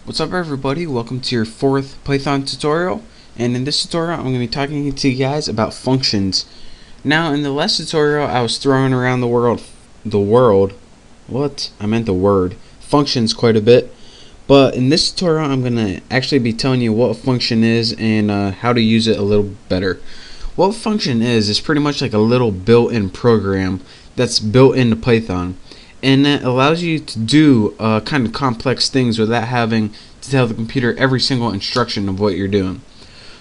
What's up everybody, welcome to your fourth Python tutorial, and in this tutorial I'm going to be talking to you guys about functions. Now in the last tutorial I was throwing around the word functions quite a bit, but in this tutorial I'm going to actually be telling you what a function is and how to use it a little better. What a function is pretty much like a little built-in program that's built into Python, and it allows you to do kind of complex things without having to tell the computer every single instruction of what you're doing.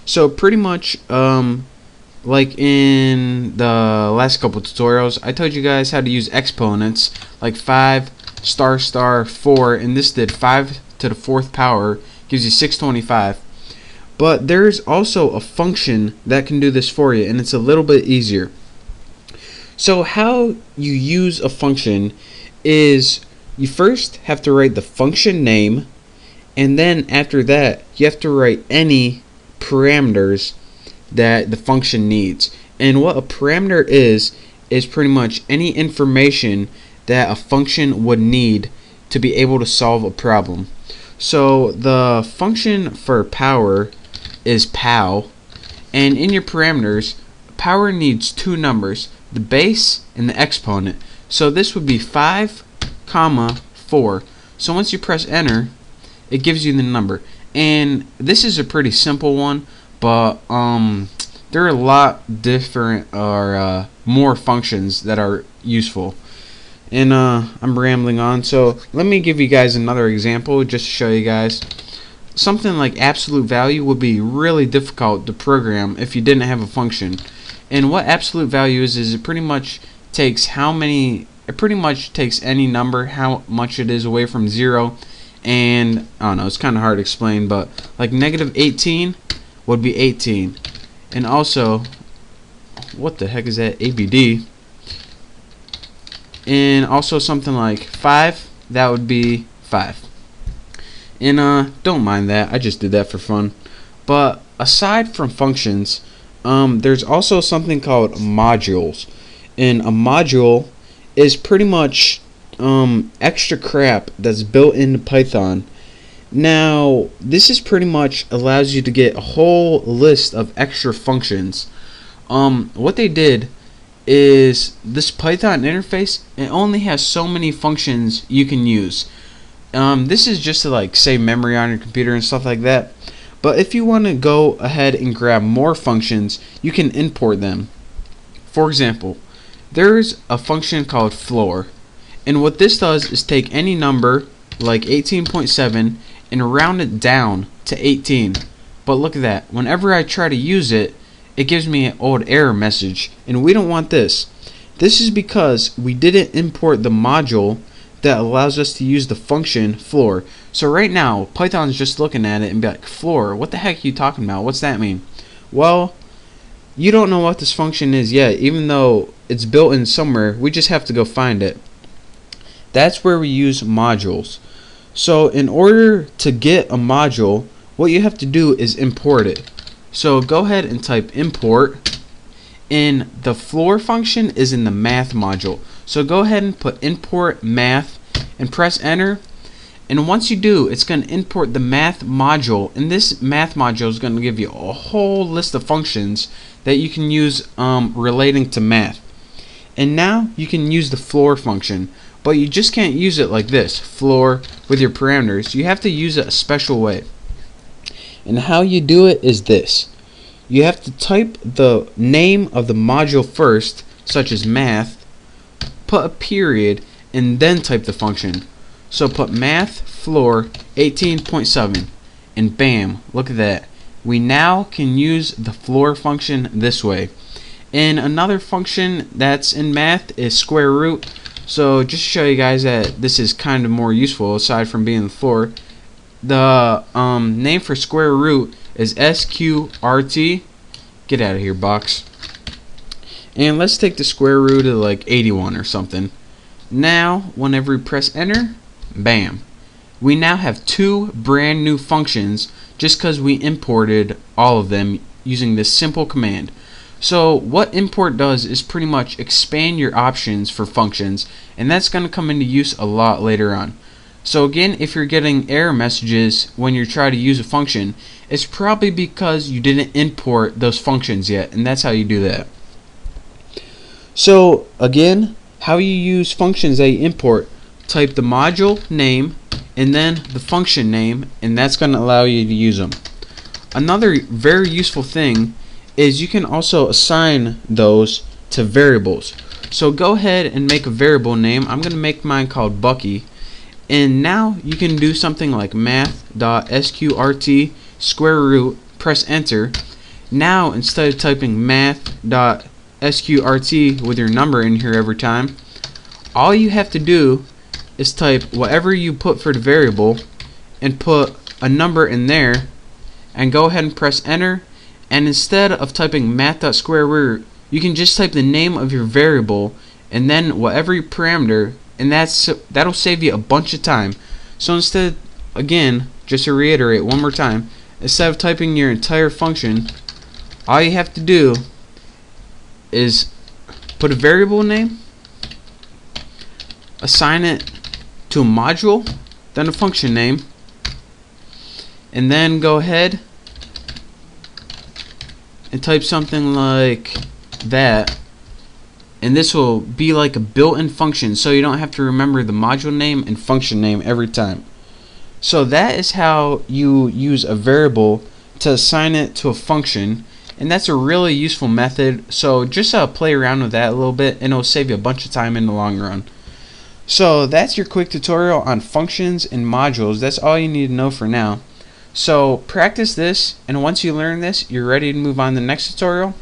So pretty much like in the last couple tutorials I told you guys how to use exponents like 5 * 4, and this did 5 to the 4th power, gives you 625. But there's also a function that can do this for you, and it's a little bit easier. So how you use a function is you first have to write the function name, and then after that you have to write any parameters that the function needs. And what a parameter is pretty much any information that a function would need to be able to solve a problem. So the function for power is pow, and in your parameters power needs two numbers, the base and the exponent. So this would be 5, 4. So once you press enter, it gives you the number. And this is a pretty simple one, but there are a lot different or more functions that are useful. And I'm rambling on, so let me give you guys another example just to show you guys. Something like absolute value would be really difficult to program if you didn't have a function. And what absolute value is it pretty much takes any number, how much it is away from 0, and I don't know, it's kind of hard to explain, but like -18 would be 18. And also, what the heck is that, ABD? And also something like 5, that would be 5. And don't mind that, I just did that for fun. But aside from functions, there's also something called modules. And a module is pretty much extra crap that's built into Python. Now this is pretty much allows you to get a whole list of extra functions. What they did is this Python interface, it only has so many functions you can use. This is just to like save memory on your computer and stuff like that. But if you want to go ahead and grab more functions, you can import them. For example, there's a function called floor, and what this does is take any number like 18.7 and round it down to 18. But look at that, whenever I try to use it, it gives me an old error message, and we don't want this. This is because we didn't import the module that allows us to use the function floor. So right now Python's just looking at it and be like, floor, what the heck are you talking about? What's that mean? Well, you don't know what this function is yet, even though it's built in somewhere. We just have to go find it. That's where we use modules. So in order to get a module, what you have to do is import it. So go ahead and type import, and the floor function is in the math module. So go ahead and put import math and press enter, and once you do, it's going to import the math module, and this math module is going to give you a whole list of functions that you can use relating to math. And now you can use the floor function, but you just can't use it like this, floor, with your parameters. You have to use it a special way. And how you do it is this. You have to type the name of the module first, such as math, put a period, and then type the function. So put math floor 18.7, and bam, look at that. We now can use the floor function this way. And another function that's in math is square root. So just to show you guys that this is kind of more useful aside from being the floor, the name for square root is sqrt. Get out of here, box. And let's take the square root of like 81 or something. Now whenever we press enter, bam, we now have two brand new functions just because we imported all of them using this simple command. So what import does is pretty much expand your options for functions, and that's going to come into use a lot later on. So again, if you're getting error messages when you're trying to use a function, it's probably because you didn't import those functions yet, and that's how you do that. So again, how you use functions that you import: type the module name and then the function name, and that's going to allow you to use them. Another very useful thing is you can also assign those to variables. So go ahead and make a variable name. I'm going to make mine called Bucky, and now you can do something like math.sqrt square root, press enter. Now instead of typing math.sqrt with your number in here every time, all you have to do is type whatever you put for the variable and put a number in there and go ahead and press enter. And instead of typing math.square root, you can just type the name of your variable and then whatever your parameter, and that'll save you a bunch of time. So instead, again, just to reiterate one more time, instead of typing your entire function, all you have to do is put a variable name, assign it to a module, then a function name, and then go ahead and type something like that, and this will be like a built-in function, so you don't have to remember the module name and function name every time. So that is how you use a variable to assign it to a function, and that's a really useful method. So just play around with that a little bit, and it'll save you a bunch of time in the long run. So that's your quick tutorial on functions and modules. That's all you need to know for now. So practice this, and once you learn this, you're ready to move on to the next tutorial.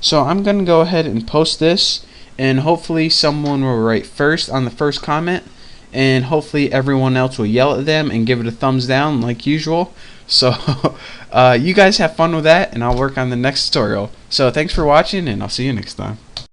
So I'm going to go ahead and post this, and hopefully someone will write first on the first comment, and hopefully everyone else will yell at them and give it a thumbs down like usual. So you guys have fun with that, and I'll work on the next tutorial. So thanks for watching, and I'll see you next time.